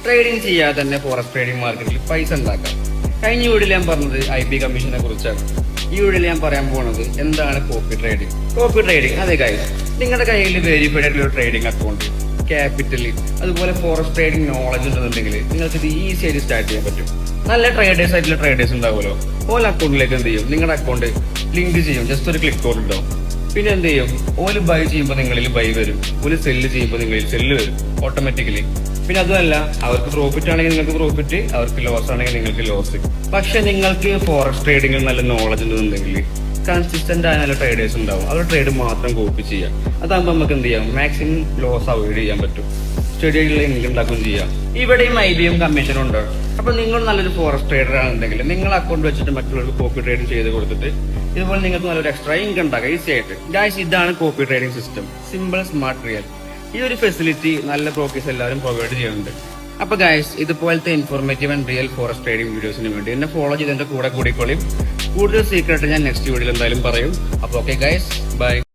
Trading ചെയ്യാതെ തന്നെ forex trading മാർക്കറ്റിൽ പൈസ ഉണ്ടാക്കാം. കഴിഞ്ഞ വീഡിയോയിൽ ഞാൻ പറഞ്ഞത് IB കമ്മീഷനെ കുറിച്ചാണ്. ഈ വീഡിയോയിൽ ഞാൻ പറയാൻ പോകുന്നത് എന്താണ് കോപ്പി ട്രേഡിംഗ്. കോപ്പി ട്രേഡിംഗ് അതെ ഗൈസ്, നിങ്ങളുടെ കയ്യിൽ വെരിഫൈഡ് ആയിട്ടുള്ള ട്രേഡിംഗ് അക്കൗണ്ട്, ക്യാപിറ്റൽ, അതുപോലെ ഫോറക്സ് ട്രേഡിംഗ് നോളജ് ഉണ്ടെന്നുണ്ടെങ്കിൽ നിങ്ങൾക്ക് ഇത് ഈസി ആയിട്ട് സ്റ്റാർട്ട് ചെയ്യാൻ പറ്റും. നല്ല ട്രേഡേഴ്സ് ആയിട്ടുള്ള ട്രേഡേഴ്സ് ഉണ്ടാവുമല്ലോ, ഓല അക്കൗണ്ടിലേക്ക് എന്ത് ചെയ്യും, നിങ്ങളുടെ അക്കൗണ്ട് ലിങ്ക് ചെയ്യും, ജസ്റ്റ് ഒരു ക്ലിക്ക് കോഡ് ഉണ്ടാവും. പിന്നെ എന്ത് ചെയ്യും, ഓല് ബൈ ചെയ്യുമ്പോൾ നിങ്ങളിൽ ബൈ വരും, ഓല് സെല്ല് ചെയ്യുമ്പോൾ നിങ്ങളിൽ സെല്ല് വരും ഓട്ടോമാറ്റിക്കലി. പിന്നെ അതുമല്ല, അവർക്ക് പ്രോഫിറ്റ് ആണെങ്കിൽ നിങ്ങൾക്ക് പ്രോഫിറ്റ്, അവർക്ക് ലോസ് ആണെങ്കിൽ നിങ്ങൾക്ക് ലോസ്. പക്ഷെ നിങ്ങൾക്ക് ഫോറക്സ് ട്രേഡിംഗിൽ നല്ല നോളജ് ഉണ്ടെന്നുണ്ടെങ്കിൽ കൺസിസ്റ്റന്റ് ആയ നല്ല ട്രേഡേഴ്സ് ഉണ്ടാവും, അവരുടെ ട്രേഡ് മാത്രം കോപ്പി ചെയ്യാം. അതാകുമ്പോൾ നമുക്ക് എന്ത് ചെയ്യാം, മാക്സിമം ലോസ് അവോയ്ഡ് ചെയ്യാൻ പറ്റും, സ്റ്റഡി ആയിട്ടുള്ള ഇൻകം ഉണ്ടാക്കുകയും ചെയ്യാം. ഇവിടെയും IBM കമ്മീഷനും ഉണ്ട്. അപ്പൊ നിങ്ങൾ നല്ലൊരു ഫോറക്സ് ട്രേഡർ ആണെന്നുണ്ടെങ്കിൽ നിങ്ങൾ അക്കൗണ്ട് വെച്ചിട്ട് മറ്റുള്ളവർക്ക് കോപ്പി ട്രേഡിംഗ് ചെയ്ത് കൊടുത്തിട്ട് ഇതുപോലെ നിങ്ങൾക്ക് നല്ലൊരു എക്സ്ട്രാ ഇൻകം ഉണ്ടാക്കാം ഈസി ആയിട്ട്. ഗൈസ്, ഇതാണ് copy trading system. Simple, smart, real. ഈ ഒരു ഫെസിലിറ്റി നല്ല ബ്രോക്കേഴ്സ് എല്ലാവരും പ്രൊവൈഡ് ചെയ്യുന്നുണ്ട്. അപ്പൊ ഗൈസ്, ഇതുപോലത്തെ informative and real forex trading വീഡിയോസിന് വേണ്ടി എന്നെ ഫോളോ ചെയ്ത് എന്റെ കൂടെ കൂടിക്കോളിയും. കൂടുതൽ സീക്രട്ട് ഞാൻ നെക്സ്റ്റ് വീഡിയോയിൽ എന്തായാലും പറയും. അപ്പൊ ഓക്കെ ഗൈസ്, ബൈ.